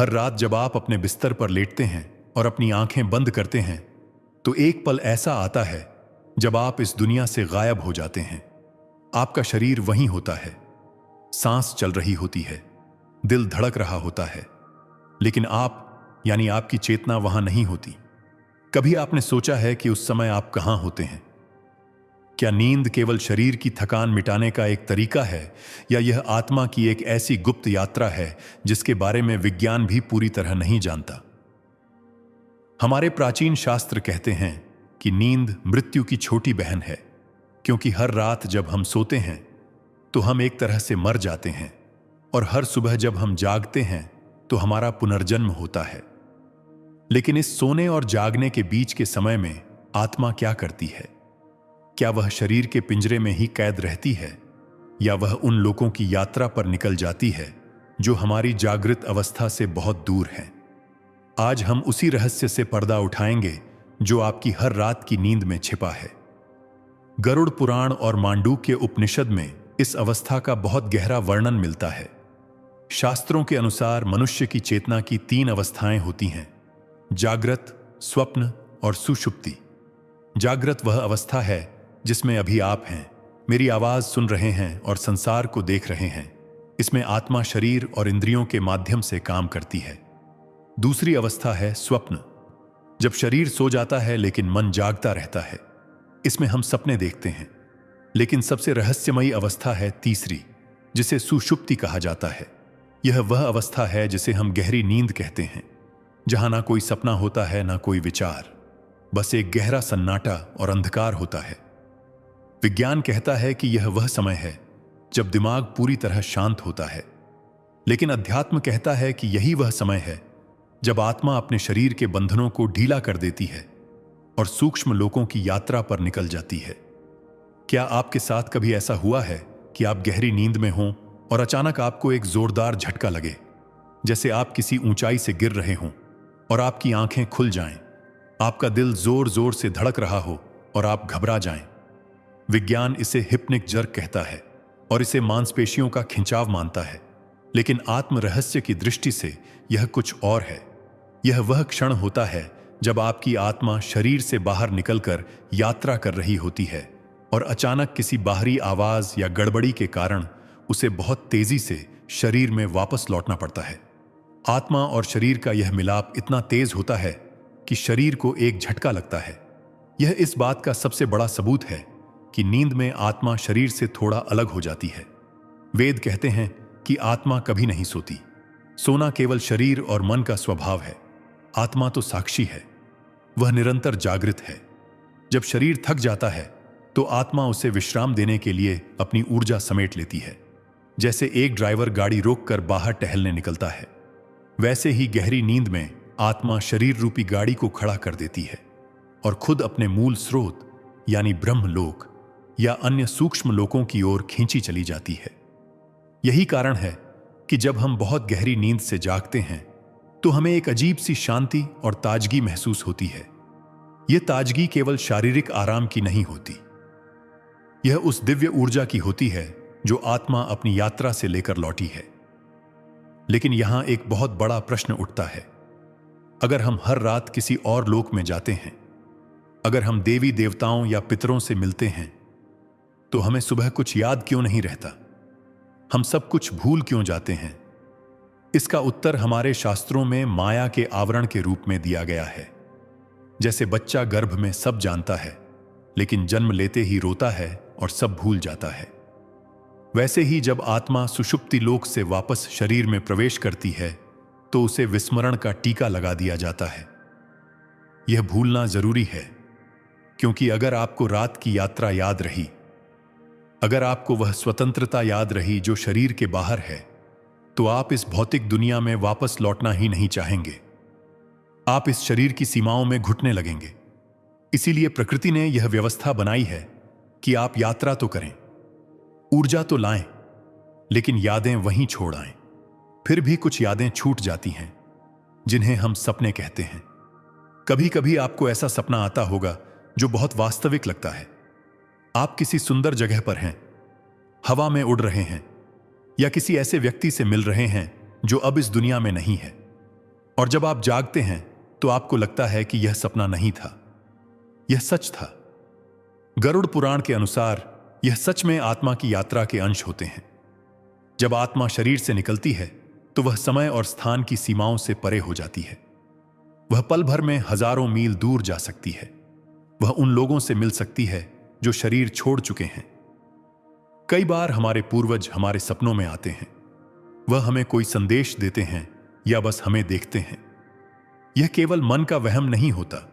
हर रात जब आप अपने बिस्तर पर लेटते हैं और अपनी आंखें बंद करते हैं, तो एक पल ऐसा आता है जब आप इस दुनिया से गायब हो जाते हैं। आपका शरीर वहीं होता है, सांस चल रही होती है, दिल धड़क रहा होता है, लेकिन आप यानी आपकी चेतना वहां नहीं होती। कभी आपने सोचा है कि उस समय आप कहां होते हैं? क्या नींद केवल शरीर की थकान मिटाने का एक तरीका है, या यह आत्मा की एक ऐसी गुप्त यात्रा है जिसके बारे में विज्ञान भी पूरी तरह नहीं जानता? हमारे प्राचीन शास्त्र कहते हैं कि नींद मृत्यु की छोटी बहन है, क्योंकि हर रात जब हम सोते हैं तो हम एक तरह से मर जाते हैं, और हर सुबह जब हम जागते हैं तो हमारा पुनर्जन्म होता है। लेकिन इस सोने और जागने के बीच के समय में आत्मा क्या करती है? क्या वह शरीर के पिंजरे में ही कैद रहती है, या वह उन लोगों की यात्रा पर निकल जाती है जो हमारी जागृत अवस्था से बहुत दूर हैं? आज हम उसी रहस्य से पर्दा उठाएंगे जो आपकी हर रात की नींद में छिपा है। गरुड़ पुराण और मांडूक्य उपनिषद में इस अवस्था का बहुत गहरा वर्णन मिलता है। शास्त्रों के अनुसार मनुष्य की चेतना की 3 अवस्थाएं होती हैं: जागृत, स्वप्न और सुषुप्ति। जागृत वह अवस्था है जिसमें अभी आप हैं, मेरी आवाज सुन रहे हैं और संसार को देख रहे हैं। इसमें आत्मा शरीर और इंद्रियों के माध्यम से काम करती है। दूसरी अवस्था है स्वप्न, जब शरीर सो जाता है लेकिन मन जागता रहता है। इसमें हम सपने देखते हैं। लेकिन सबसे रहस्यमयी अवस्था है तीसरी, जिसे सुषुप्ति कहा जाता है। यह वह अवस्था है जिसे हम गहरी नींद कहते हैं, जहां ना कोई सपना होता है, ना कोई विचार, बस एक गहरा सन्नाटा और अंधकार होता है। विज्ञान कहता है कि यह वह समय है जब दिमाग पूरी तरह शांत होता है, लेकिन अध्यात्म कहता है कि यही वह समय है जब आत्मा अपने शरीर के बंधनों को ढीला कर देती है और सूक्ष्म लोकों की यात्रा पर निकल जाती है। क्या आपके साथ कभी ऐसा हुआ है कि आप गहरी नींद में हों और अचानक आपको एक जोरदार झटका लगे, जैसे आप किसी ऊंचाई से गिर रहे हों और आपकी आंखें खुल जाएं, आपका दिल जोर जोर से धड़क रहा हो और आप घबरा जाएं? विज्ञान इसे हिप्निक जर्क कहता है और इसे मांसपेशियों का खिंचाव मानता है, लेकिन आत्म रहस्य की दृष्टि से यह कुछ और है। यह वह क्षण होता है जब आपकी आत्मा शरीर से बाहर निकलकर यात्रा कर रही होती है और अचानक किसी बाहरी आवाज या गड़बड़ी के कारण उसे बहुत तेजी से शरीर में वापस लौटना पड़ता है। आत्मा और शरीर का यह मिलाप इतना तेज होता है कि शरीर को एक झटका लगता है। यह इस बात का सबसे बड़ा सबूत है कि नींद में आत्मा शरीर से थोड़ा अलग हो जाती है। वेद कहते हैं कि आत्मा कभी नहीं सोती। सोना केवल शरीर और मन का स्वभाव है। आत्मा तो साक्षी है, वह निरंतर जागृत है। जब शरीर थक जाता है तो आत्मा उसे विश्राम देने के लिए अपनी ऊर्जा समेट लेती है। जैसे एक ड्राइवर गाड़ी रोककर बाहर टहलने निकलता है, वैसे ही गहरी नींद में आत्मा शरीर रूपी गाड़ी को खड़ा कर देती है और खुद अपने मूल स्रोत यानी ब्रह्मलोक या अन्य सूक्ष्म लोकों की ओर खींची चली जाती है। यही कारण है कि जब हम बहुत गहरी नींद से जागते हैं तो हमें एक अजीब सी शांति और ताजगी महसूस होती है। यह ताजगी केवल शारीरिक आराम की नहीं होती, यह उस दिव्य ऊर्जा की होती है जो आत्मा अपनी यात्रा से लेकर लौटी है। लेकिन यहां एक बहुत बड़ा प्रश्न उठता है। अगर हम हर रात किसी और लोक में जाते हैं, अगर हम देवी देवताओं या पितरों से मिलते हैं, तो हमें सुबह कुछ याद क्यों नहीं रहता? हम सब कुछ भूल क्यों जाते हैं? इसका उत्तर हमारे शास्त्रों में माया के आवरण के रूप में दिया गया है। जैसे बच्चा गर्भ में सब जानता है, लेकिन जन्म लेते ही रोता है और सब भूल जाता है, वैसे ही जब आत्मा सुषुप्ति लोक से वापस शरीर में प्रवेश करती है तो उसे विस्मरण का टीका लगा दिया जाता है। यह भूलना जरूरी है, क्योंकि अगर आपको रात की यात्रा याद रही, अगर आपको वह स्वतंत्रता याद रही जो शरीर के बाहर है, तो आप इस भौतिक दुनिया में वापस लौटना ही नहीं चाहेंगे। आप इस शरीर की सीमाओं में घुटने लगेंगे। इसीलिए प्रकृति ने यह व्यवस्था बनाई है कि आप यात्रा तो करें, ऊर्जा तो लाएं, लेकिन यादें वहीं छोड़ आएं। फिर भी कुछ यादें छूट जाती हैं, जिन्हें हम सपने कहते हैं। कभी कभी आपको ऐसा सपना आता होगा जो बहुत वास्तविक लगता है। आप किसी सुंदर जगह पर हैं, हवा में उड़ रहे हैं, या किसी ऐसे व्यक्ति से मिल रहे हैं जो अब इस दुनिया में नहीं है। और जब आप जागते हैं तो आपको लगता है कि यह सपना नहीं था, यह सच था। गरुड़ पुराण के अनुसार यह सच में आत्मा की यात्रा के अंश होते हैं। जब आत्मा शरीर से निकलती है तो वह समय और स्थान की सीमाओं से परे हो जाती है। वह पल भर में हजारों मील दूर जा सकती है। वह उन लोगों से मिल सकती है जो शरीर छोड़ चुके हैं। कई बार हमारे पूर्वज हमारे सपनों में आते हैं। वह हमें कोई संदेश देते हैं या बस हमें देखते हैं। यह केवल मन का वहम नहीं होता,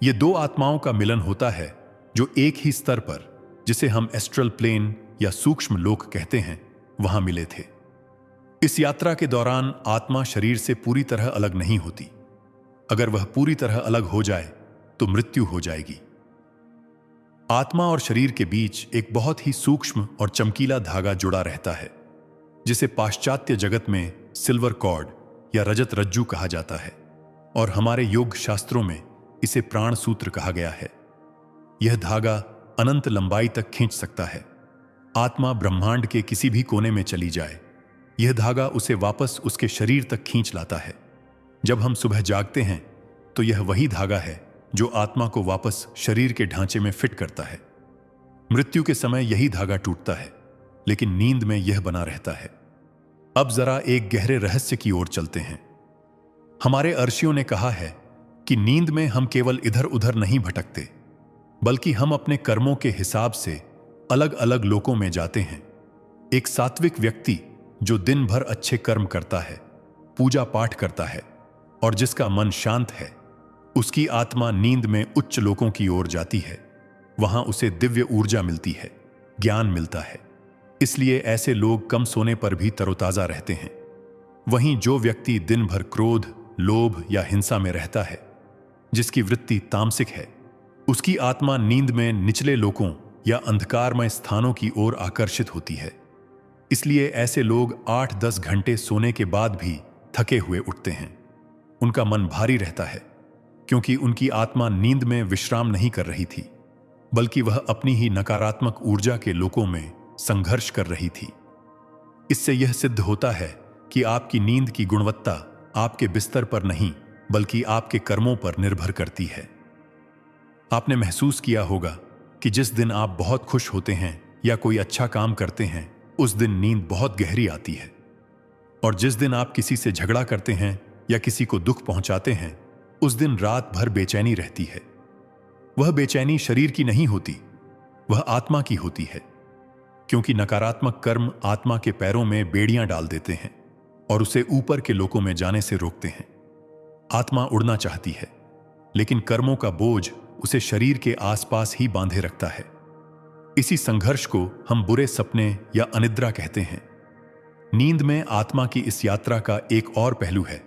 यह दो आत्माओं का मिलन होता है जो एक ही स्तर पर, जिसे हम एस्ट्रल प्लेन या सूक्ष्म लोक कहते हैं, वहां मिले थे। इस यात्रा के दौरान आत्मा शरीर से पूरी तरह अलग नहीं होती। अगर वह पूरी तरह अलग हो जाए तो मृत्यु हो जाएगी। आत्मा और शरीर के बीच एक बहुत ही सूक्ष्म और चमकीला धागा जुड़ा रहता है, जिसे पाश्चात्य जगत में सिल्वर कॉर्ड या रजत रज्जू कहा जाता है, और हमारे योग शास्त्रों में इसे प्राण सूत्र कहा गया है। यह धागा अनंत लंबाई तक खींच सकता है। आत्मा ब्रह्मांड के किसी भी कोने में चली जाए, यह धागा उसे वापस उसके शरीर तक खींच लाता है। जब हम सुबह जागते हैं तो यह वही धागा है जो आत्मा को वापस शरीर के ढांचे में फिट करता है। मृत्यु के समय यही धागा टूटता है, लेकिन नींद में यह बना रहता है। अब जरा एक गहरे रहस्य की ओर चलते हैं। हमारे अर्षियों ने कहा है कि नींद में हम केवल इधर उधर नहीं भटकते, बल्कि हम अपने कर्मों के हिसाब से अलग अलग लोकों में जाते हैं। एक सात्विक व्यक्ति जो दिन भर अच्छे कर्म करता है, पूजा पाठ करता है और जिसका मन शांत है, उसकी आत्मा नींद में उच्च लोकों की ओर जाती है। वहां उसे दिव्य ऊर्जा मिलती है, ज्ञान मिलता है। इसलिए ऐसे लोग कम सोने पर भी तरोताजा रहते हैं। वहीं जो व्यक्ति दिन भर क्रोध, लोभ या हिंसा में रहता है, जिसकी वृत्ति तामसिक है, उसकी आत्मा नींद में निचले लोकों या अंधकारमय स्थानों की ओर आकर्षित होती है। इसलिए ऐसे लोग 8-10 घंटे सोने के बाद भी थके हुए उठते हैं। उनका मन भारी रहता है, क्योंकि उनकी आत्मा नींद में विश्राम नहीं कर रही थी, बल्कि वह अपनी ही नकारात्मक ऊर्जा के लोकों में संघर्ष कर रही थी। इससे यह सिद्ध होता है कि आपकी नींद की गुणवत्ता आपके बिस्तर पर नहीं, बल्कि आपके कर्मों पर निर्भर करती है। आपने महसूस किया होगा कि जिस दिन आप बहुत खुश होते हैं या कोई अच्छा काम करते हैं, उस दिन नींद बहुत गहरी आती है। और जिस दिन आप किसी से झगड़ा करते हैं या किसी को दुख पहुंचाते हैं, उस दिन रात भर बेचैनी रहती है। वह बेचैनी शरीर की नहीं होती, वह आत्मा की होती है, क्योंकि नकारात्मक कर्म आत्मा के पैरों में बेड़ियां डाल देते हैं और उसे ऊपर के लोकों में जाने से रोकते हैं। आत्मा उड़ना चाहती है, लेकिन कर्मों का बोझ उसे शरीर के आसपास ही बांधे रखता है। इसी संघर्ष को हम बुरे सपने या अनिद्रा कहते हैं। नींद में आत्मा की इस यात्रा का एक और पहलू है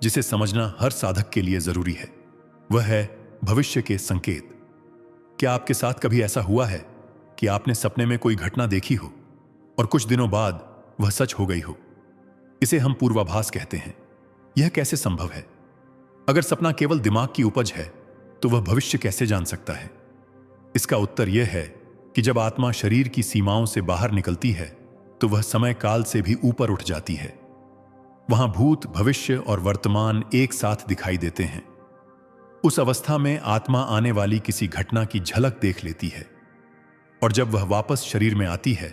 जिसे समझना हर साधक के लिए जरूरी है। वह है भविष्य के संकेत। क्या आपके साथ कभी ऐसा हुआ है कि आपने सपने में कोई घटना देखी हो और कुछ दिनों बाद वह सच हो गई हो? इसे हम पूर्वाभास कहते हैं। यह कैसे संभव है? अगर सपना केवल दिमाग की उपज है तो वह भविष्य कैसे जान सकता है? इसका उत्तर यह है कि जब आत्मा शरीर की सीमाओं से बाहर निकलती है तो वह समय काल से भी ऊपर उठ जाती है। वहां भूत, भविष्य और वर्तमान एक साथ दिखाई देते हैं। उस अवस्था में आत्मा आने वाली किसी घटना की झलक देख लेती है, और जब वह वापस शरीर में आती है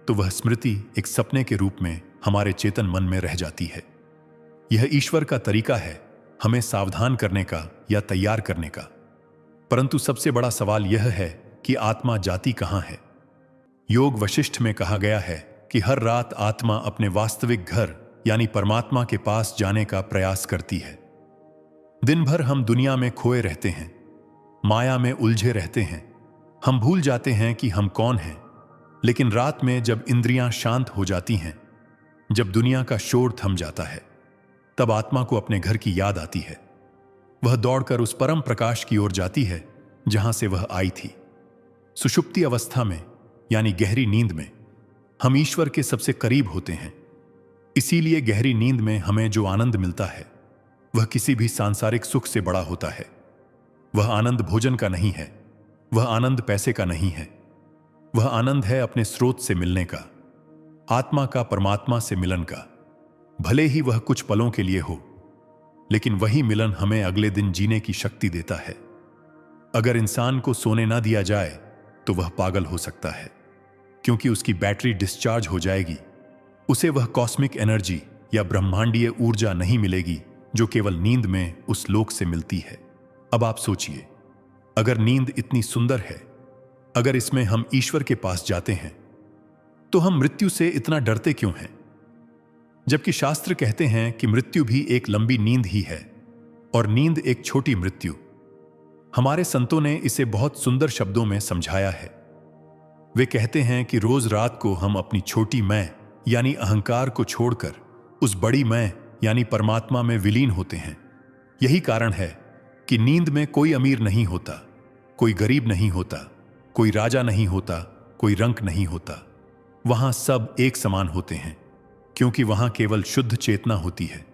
तो वह स्मृति एक सपने के रूप में हमारे चेतन मन में रह जाती है। यह ईश्वर का तरीका है हमें सावधान करने का या तैयार करने का। परंतु सबसे बड़ा सवाल यह है कि आत्मा जाती कहां है? योग वशिष्ठ में कहा गया है कि हर रात आत्मा अपने वास्तविक घर यानी परमात्मा के पास जाने का प्रयास करती है। दिन भर हम दुनिया में खोए रहते हैं, माया में उलझे रहते हैं। हम भूल जाते हैं कि हम कौन हैं। लेकिन रात में जब इंद्रियां शांत हो जाती हैं, जब दुनिया का शोर थम जाता है, तब आत्मा को अपने घर की याद आती है। वह दौड़कर उस परम प्रकाश की ओर जाती है जहां से वह आई थी। सुषुप्ति अवस्था में यानी गहरी नींद में हम ईश्वर के सबसे करीब होते हैं। इसीलिए गहरी नींद में हमें जो आनंद मिलता है वह किसी भी सांसारिक सुख से बड़ा होता है। वह आनंद भोजन का नहीं है, वह आनंद पैसे का नहीं है। वह आनंद है अपने स्रोत से मिलने का, आत्मा का परमात्मा से मिलन का, भले ही वह कुछ पलों के लिए हो। लेकिन वही मिलन हमें अगले दिन जीने की शक्ति देता है। अगर इंसान को सोने ना दिया जाए तो वह पागल हो सकता है, क्योंकि उसकी बैटरी डिस्चार्ज हो जाएगी। उसे वह कॉस्मिक एनर्जी या ब्रह्मांडीय ऊर्जा नहीं मिलेगी जो केवल नींद में उस लोक से मिलती है। अब आप सोचिए, अगर नींद इतनी सुंदर है, अगर इसमें हम ईश्वर के पास जाते हैं, तो हम मृत्यु से इतना डरते क्यों हैं? जबकि शास्त्र कहते हैं कि मृत्यु भी एक लंबी नींद ही है और नींद एक छोटी मृत्यु। हमारे संतों ने इसे बहुत सुंदर शब्दों में समझाया है। वे कहते हैं कि रोज रात को हम अपनी छोटी मैं यानी अहंकार को छोड़कर उस बड़ी मैं यानी परमात्मा में विलीन होते हैं। यही कारण है कि नींद में कोई अमीर नहीं होता, कोई गरीब नहीं होता, कोई राजा नहीं होता, कोई रंक नहीं होता। वहां सब एक समान होते हैं, क्योंकि वहां केवल शुद्ध चेतना होती है।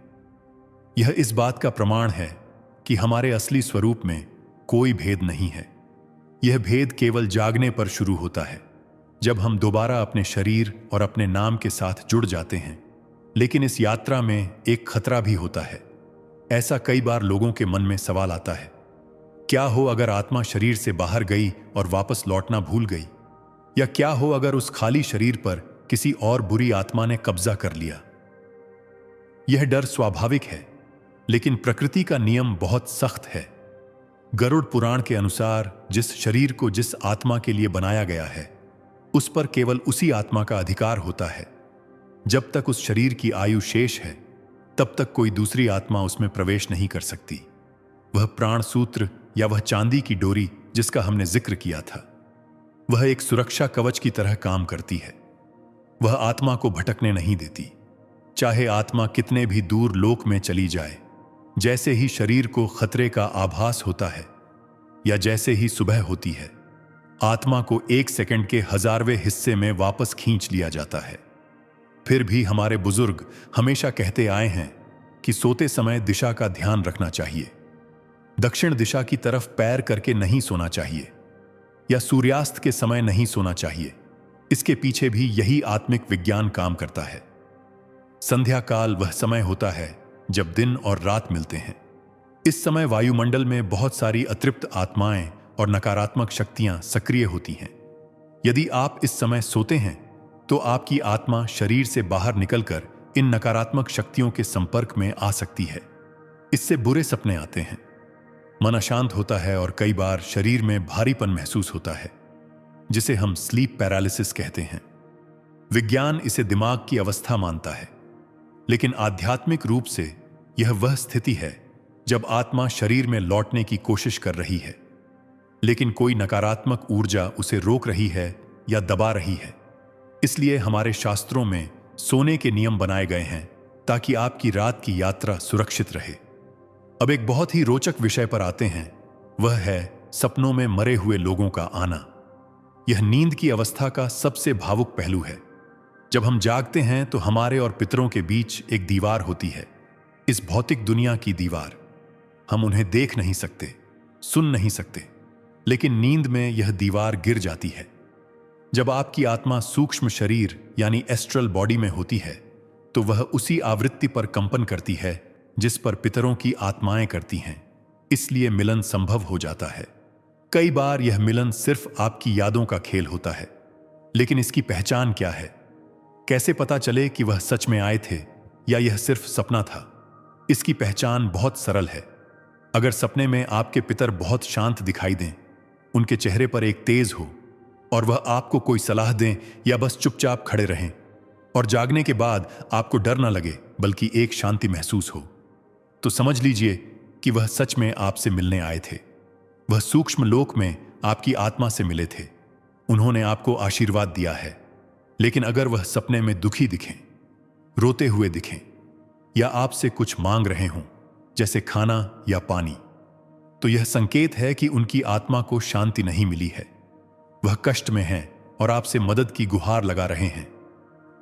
यह इस बात का प्रमाण है कि हमारे असली स्वरूप में कोई भेद नहीं है। यह भेद केवल जागने पर शुरू होता है, जब हम दोबारा अपने शरीर और अपने नाम के साथ जुड़ जाते हैं। लेकिन इस यात्रा में एक खतरा भी होता है। ऐसा कई बार लोगों के मन में सवाल आता है, क्या हो अगर आत्मा शरीर से बाहर गई और वापस लौटना भूल गई? या क्या हो अगर उस खाली शरीर पर किसी और बुरी आत्मा ने कब्जा कर लिया? यह डर स्वाभाविक है, लेकिन प्रकृति का नियम बहुत सख्त है। गरुड़ पुराण के अनुसार जिस शरीर को जिस आत्मा के लिए बनाया गया है, उस पर केवल उसी आत्मा का अधिकार होता है। जब तक उस शरीर की आयु शेष है, तब तक कोई दूसरी आत्मा उसमें प्रवेश नहीं कर सकती। वह प्राण सूत्र या वह चांदी की डोरी जिसका हमने जिक्र किया था, वह एक सुरक्षा कवच की तरह काम करती है। वह आत्मा को भटकने नहीं देती, चाहे आत्मा कितने भी दूर लोक में चली जाए। जैसे ही शरीर को खतरे का आभास होता है या जैसे ही सुबह होती है, आत्मा को 1 सेकंड के 1000वें हिस्से में वापस खींच लिया जाता है। फिर भी हमारे बुजुर्ग हमेशा कहते आए हैं कि सोते समय दिशा का ध्यान रखना चाहिए। दक्षिण दिशा की तरफ पैर करके नहीं सोना चाहिए या सूर्यास्त के समय नहीं सोना चाहिए। इसके पीछे भी यही आत्मिक विज्ञान काम करता है। संध्या काल वह समय होता है जब दिन और रात मिलते हैं। इस समय वायुमंडल में बहुत सारी अतृप्त आत्माएं और नकारात्मक शक्तियां सक्रिय होती हैं। यदि आप इस समय सोते हैं तो आपकी आत्मा शरीर से बाहर निकलकर इन नकारात्मक शक्तियों के संपर्क में आ सकती है। इससे बुरे सपने आते हैं, मन अशांत होता है और कई बार शरीर में भारीपन महसूस होता है, जिसे हम स्लीप पैरालिसिस कहते हैं। विज्ञान इसे दिमाग की अवस्था मानता है, लेकिन आध्यात्मिक रूप से यह वह स्थिति है जब आत्मा शरीर में लौटने की कोशिश कर रही है, लेकिन कोई नकारात्मक ऊर्जा उसे रोक रही है या दबा रही है। इसलिए हमारे शास्त्रों में सोने के नियम बनाए गए हैं ताकि आपकी रात की यात्रा सुरक्षित रहे। अब एक बहुत ही रोचक विषय पर आते हैं, वह है सपनों में मरे हुए लोगों का आना। यह नींद की अवस्था का सबसे भावुक पहलू है। जब हम जागते हैं तो हमारे और पितरों के बीच एक दीवार होती है, इस भौतिक दुनिया की दीवार। हम उन्हें देख नहीं सकते, सुन नहीं सकते, लेकिन नींद में यह दीवार गिर जाती है। जब आपकी आत्मा सूक्ष्म शरीर यानी एस्ट्रल बॉडी में होती है, तो वह उसी आवृत्ति पर कंपन करती है जिस पर पितरों की आत्माएं करती हैं। इसलिए मिलन संभव हो जाता है। कई बार यह मिलन सिर्फ आपकी यादों का खेल होता है, लेकिन इसकी पहचान क्या है? कैसे पता चले कि वह सच में आए थे या यह सिर्फ सपना था? इसकी पहचान बहुत सरल है। अगर सपने में आपके पितर बहुत शांत दिखाई दें, उनके चेहरे पर एक तेज हो और वह आपको कोई सलाह दें या बस चुपचाप खड़े रहें, और जागने के बाद आपको डर न लगे बल्कि एक शांति महसूस हो, तो समझ लीजिए कि वह सच में आपसे मिलने आए थे। वह सूक्ष्म लोक में आपकी आत्मा से मिले थे। उन्होंने आपको आशीर्वाद दिया है। लेकिन अगर वह सपने में दुखी दिखें, रोते हुए दिखें या आपसे कुछ मांग रहे हों, जैसे खाना या पानी, तो यह संकेत है कि उनकी आत्मा को शांति नहीं मिली है। वह कष्ट में हैं और आपसे मदद की गुहार लगा रहे हैं।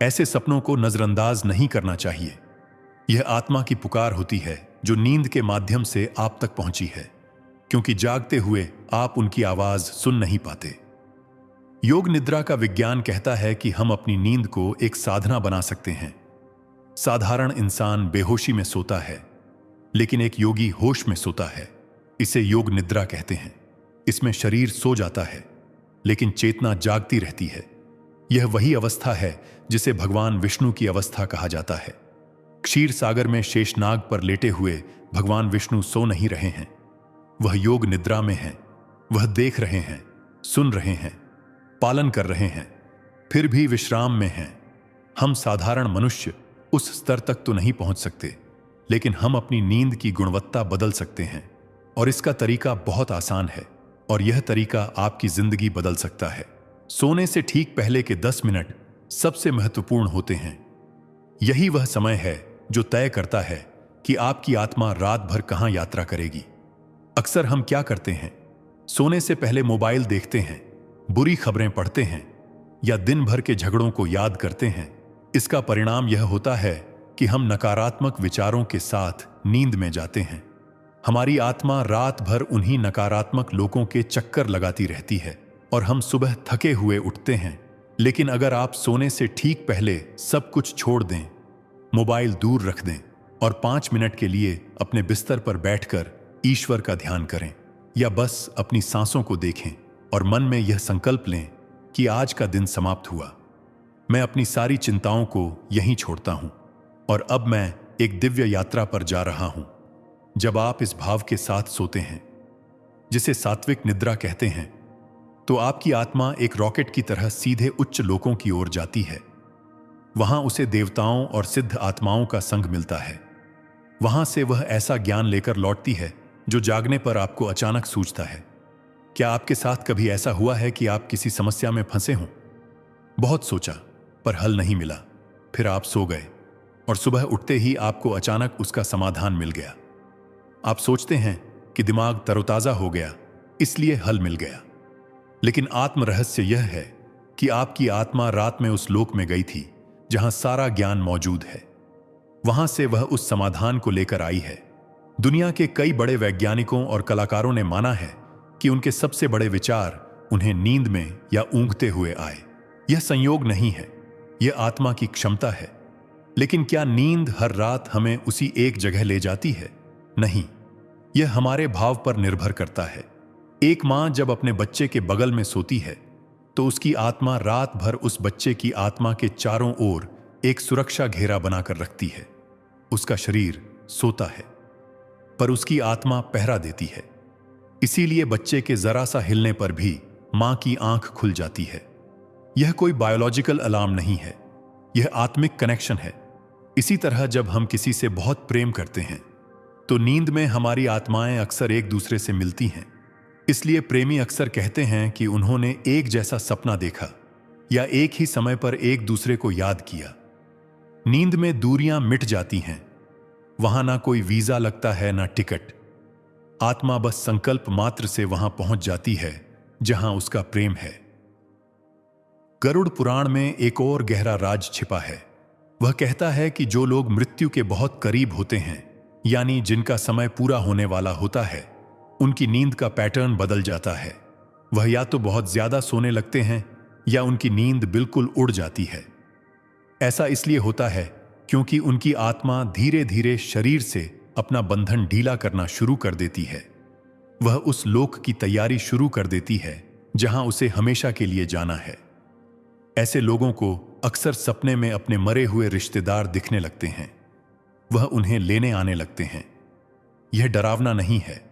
ऐसे सपनों को नजरअंदाज नहीं करना चाहिए। यह आत्मा की पुकार होती है जो नींद के माध्यम से आप तक पहुंची है, क्योंकि जागते हुए आप उनकी आवाज सुन नहीं पाते। योग निद्रा का विज्ञान कहता है कि हम अपनी नींद को एक साधना बना सकते हैं। साधारण इंसान बेहोशी में सोता है, लेकिन एक योगी होश में सोता है। इसे योग निद्रा कहते हैं। इसमें शरीर सो जाता है लेकिन चेतना जागती रहती है। यह वही अवस्था है जिसे भगवान विष्णु की अवस्था कहा जाता है। क्षीर सागर में शेषनाग पर लेटे हुए भगवान विष्णु सो नहीं रहे हैं। वह योग निद्रा में हैं। वह देख रहे हैं, सुन रहे हैं, पालन कर रहे हैं, फिर भी विश्राम में हैं। हम साधारण मनुष्य उस स्तर तक तो नहीं पहुंच सकते, लेकिन हम अपनी नींद की गुणवत्ता बदल सकते हैं। और इसका तरीका बहुत आसान है और यह तरीका आपकी जिंदगी बदल सकता है। सोने से ठीक पहले के 10 मिनट सबसे महत्वपूर्ण होते हैं। यही वह समय है जो तय करता है कि आपकी आत्मा रात भर कहां यात्रा करेगी। अक्सर हम क्या करते हैं? सोने से पहले मोबाइल देखते हैं, बुरी खबरें पढ़ते हैं या दिन भर के झगड़ों को याद करते हैं। इसका परिणाम यह होता है कि हम नकारात्मक विचारों के साथ नींद में जाते हैं। हमारी आत्मा रात भर उन्हीं नकारात्मक लोगों के चक्कर लगाती रहती है और हम सुबह थके हुए उठते हैं। लेकिन अगर आप सोने से ठीक पहले सब कुछ छोड़ दें, मोबाइल दूर रख दें और 5 मिनट के लिए अपने बिस्तर पर बैठकर ईश्वर का ध्यान करें या बस अपनी सांसों को देखें और मन में यह संकल्प लें कि आज का दिन समाप्त हुआ, मैं अपनी सारी चिंताओं को यहीं छोड़ता हूं और अब मैं एक दिव्य यात्रा पर जा रहा हूं। जब आप इस भाव के साथ सोते हैं, जिसे सात्विक निद्रा कहते हैं, तो आपकी आत्मा एक रॉकेट की तरह सीधे उच्च लोकों की ओर जाती है। वहां उसे देवताओं और सिद्ध आत्माओं का संग मिलता है। वहां से वह ऐसा ज्ञान लेकर लौटती है जो जागने पर आपको अचानक सूझता है। क्या आपके साथ कभी ऐसा हुआ है कि आप किसी समस्या में फंसे हों? बहुत सोचा पर हल नहीं मिला, फिर आप सो गए और सुबह उठते ही आपको अचानक उसका समाधान मिल गया। आप सोचते हैं कि दिमाग तरोताजा हो गया, इसलिए हल मिल गया। लेकिन आत्म रहस्य यह है कि आपकी आत्मा रात में उस लोक में गई थी जहां सारा ज्ञान मौजूद है। वहां से वह उस समाधान को लेकर आई है। दुनिया के कई बड़े वैज्ञानिकों और कलाकारों ने माना है कि उनके सबसे बड़े विचार उन्हें नींद में या ऊँघते हुए आए। यह संयोग नहीं है, यह आत्मा की क्षमता है। लेकिन क्या नींद हर रात हमें उसी एक जगह ले जाती है? नहीं, यह हमारे भाव पर निर्भर करता है। एक मां जब अपने बच्चे के बगल में सोती है तो उसकी आत्मा रात भर उस बच्चे की आत्मा के चारों ओर एक सुरक्षा घेरा बनाकर रखती है। उसका शरीर सोता है पर उसकी आत्मा पहरा देती है। इसीलिए बच्चे के जरा सा हिलने पर भी मां की आंख खुल जाती है। यह कोई बायोलॉजिकल अलार्म नहीं है, यह आत्मिक कनेक्शन है। इसी तरह जब हम किसी से बहुत प्रेम करते हैं तो नींद में हमारी आत्माएं अक्सर एक दूसरे से मिलती हैं। इसलिए प्रेमी अक्सर कहते हैं कि उन्होंने एक जैसा सपना देखा या एक ही समय पर एक दूसरे को याद किया। नींद में दूरियां मिट जाती हैं। वहां ना कोई वीजा लगता है, ना टिकट। आत्मा बस संकल्प मात्र से वहां पहुंच जाती है जहां उसका प्रेम है। गरुड़ पुराण में एक और गहरा राज छिपा है। वह कहता है कि जो लोग मृत्यु के बहुत करीब होते हैं, यानी जिनका समय पूरा होने वाला होता है, उनकी नींद का पैटर्न बदल जाता है। वह या तो बहुत ज्यादा सोने लगते हैं या उनकी नींद बिल्कुल उड़ जाती है। ऐसा इसलिए होता है क्योंकि उनकी आत्मा धीरे धीरे शरीर से अपना बंधन ढीला करना शुरू कर देती है। वह उस लोक की तैयारी शुरू कर देती है जहां उसे हमेशा के लिए जाना है। ऐसे लोगों को अक्सर सपने में अपने मरे हुए रिश्तेदार दिखने लगते हैं। वह उन्हें लेने आने लगते हैं। यह डरावना नहीं है,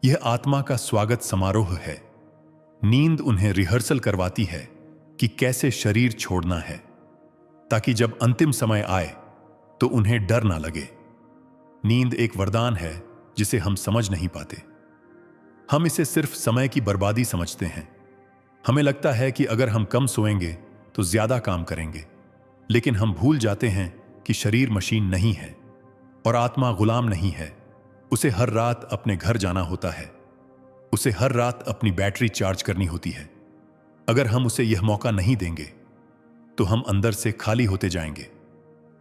यह आत्मा का स्वागत समारोह है। नींद उन्हें रिहर्सल करवाती है कि कैसे शरीर छोड़ना है, ताकि जब अंतिम समय आए तो उन्हें डर ना लगे। नींद एक वरदान है जिसे हम समझ नहीं पाते। हम इसे सिर्फ समय की बर्बादी समझते हैं। हमें लगता है कि अगर हम कम सोएंगे तो ज्यादा काम करेंगे, लेकिन हम भूल जाते हैं कि शरीर मशीन नहीं है और आत्मा गुलाम नहीं है। उसे हर रात अपने घर जाना होता है। उसे हर रात अपनी बैटरी चार्ज करनी होती है। अगर हम उसे यह मौका नहीं देंगे तो हम अंदर से खाली होते जाएंगे।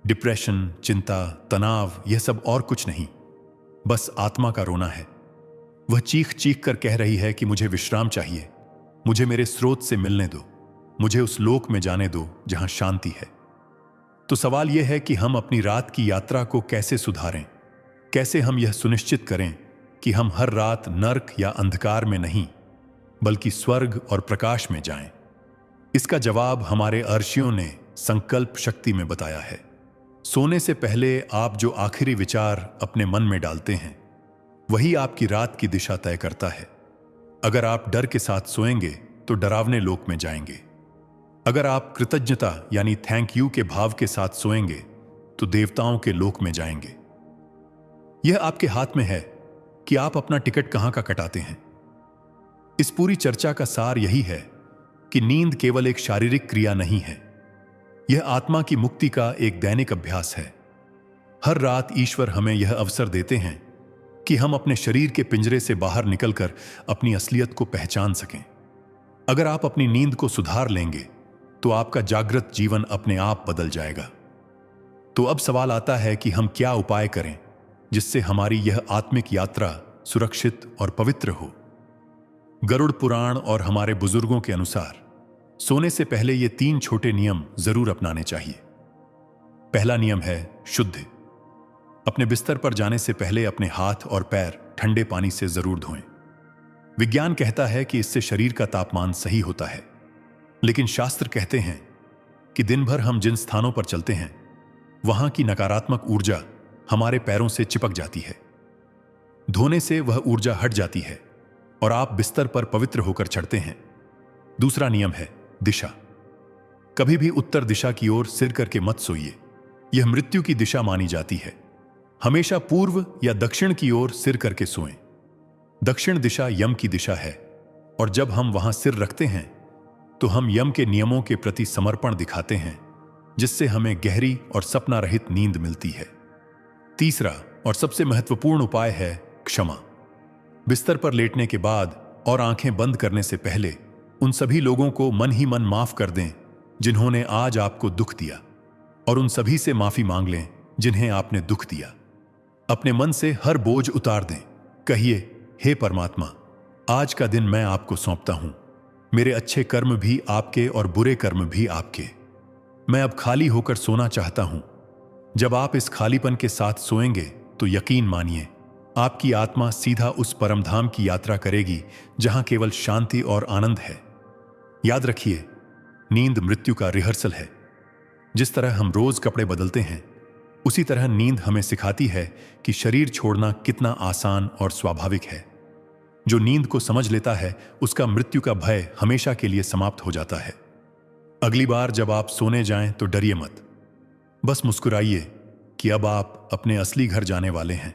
डिप्रेशन, चिंता, तनाव, यह सब और कुछ नहीं, बस आत्मा का रोना है। वह चीख चीख कर कह रही है कि मुझे विश्राम चाहिए, मुझे मेरे स्रोत से मिलने दो, मुझे उस लोक में जाने दो जहां शांति है। तो सवाल यह है कि हम अपनी रात की यात्रा को कैसे सुधारें, कैसे हम यह सुनिश्चित करें कि हम हर रात नर्क या अंधकार में नहीं बल्कि स्वर्ग और प्रकाश में जाएं? इसका जवाब हमारे अर्षियों ने संकल्प शक्ति में बताया है। सोने से पहले आप जो आखिरी विचार अपने मन में डालते हैं वही आपकी रात की दिशा तय करता है। अगर आप डर के साथ सोएंगे तो डरावने लोक में जाएंगे। अगर आप कृतज्ञता यानी थैंक यू के भाव के साथ सोएंगे तो देवताओं के लोक में जाएंगे। यह आपके हाथ में है कि आप अपना टिकट कहां का कटाते हैं। इस पूरी चर्चा का सार यही है कि नींद केवल एक शारीरिक क्रिया नहीं है, यह आत्मा की मुक्ति का एक दैनिक अभ्यास है। हर रात ईश्वर हमें यह अवसर देते हैं कि हम अपने शरीर के पिंजरे से बाहर निकलकर अपनी असलियत को पहचान सकें। अगर आप अपनी नींद को सुधार लेंगे तो आपका जागृत जीवन अपने आप बदल जाएगा। तो अब सवाल आता है कि हम क्या उपाय करें जिससे हमारी यह आत्मिक यात्रा सुरक्षित और पवित्र हो। गरुड़ पुराण और हमारे बुजुर्गों के अनुसार सोने से पहले ये 3 छोटे नियम जरूर अपनाने चाहिए। पहला नियम है शुद्ध। अपने बिस्तर पर जाने से पहले अपने हाथ और पैर ठंडे पानी से जरूर धोएं। विज्ञान कहता है कि इससे शरीर का तापमान सही होता है, लेकिन शास्त्र कहते हैं कि दिन भर हम जिन स्थानों पर चलते हैं वहां की नकारात्मक ऊर्जा हमारे पैरों से चिपक जाती है। धोने से वह ऊर्जा हट जाती है और आप बिस्तर पर पवित्र होकर चढ़ते हैं। दूसरा नियम है दिशा। कभी भी उत्तर दिशा की ओर सिर करके मत सोइए, यह मृत्यु की दिशा मानी जाती है। हमेशा पूर्व या दक्षिण की ओर सिर करके सोएं। दक्षिण दिशा यम की दिशा है और जब हम वहां सिर रखते हैं तो हम यम के नियमों के प्रति समर्पण दिखाते हैं, जिससे हमें गहरी और सपना रहित नींद मिलती है। तीसरा और सबसे महत्वपूर्ण उपाय है क्षमा। बिस्तर पर लेटने के बाद और आंखें बंद करने से पहले उन सभी लोगों को मन ही मन माफ कर दें जिन्होंने आज आपको दुख दिया, और उन सभी से माफी मांग लें जिन्हें आपने दुख दिया। अपने मन से हर बोझ उतार दें। कहिए, हे परमात्मा, आज का दिन मैं आपको सौंपता हूं। मेरे अच्छे कर्म भी आपके और बुरे कर्म भी आपके। मैं अब खाली होकर सोना चाहता हूं। जब आप इस खालीपन के साथ सोएंगे तो यकीन मानिए आपकी आत्मा सीधा उस परमधाम की यात्रा करेगी जहां केवल शांति और आनंद है। याद रखिए, नींद मृत्यु का रिहर्सल है। जिस तरह हम रोज कपड़े बदलते हैं, उसी तरह नींद हमें सिखाती है कि शरीर छोड़ना कितना आसान और स्वाभाविक है। जो नींद को समझ लेता है उसका मृत्यु का भय हमेशा के लिए समाप्त हो जाता है। अगली बार जब आप सोने जाएं तो डरिए मत, बस मुस्कुराइए कि अब आप अपने असली घर जाने वाले हैं।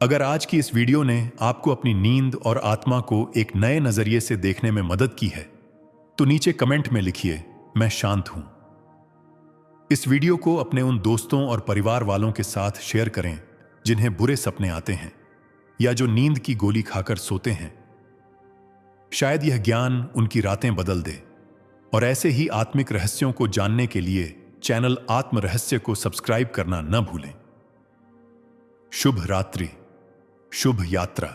अगर आज की इस वीडियो ने आपको अपनी नींद और आत्मा को एक नए नजरिए से देखने में मदद की है तो नीचे कमेंट में लिखिए, मैं शांत हूं। इस वीडियो को अपने उन दोस्तों और परिवार वालों के साथ शेयर करें जिन्हें बुरे सपने आते हैं या जो नींद की गोली खाकर सोते हैं। शायद यह ज्ञान उनकी रातें बदल दे। और ऐसे ही आत्मिक रहस्यों को जानने के लिए चैनल आत्म रहस्य को सब्सक्राइब करना न भूलें। शुभ रात्रि, शुभ यात्रा।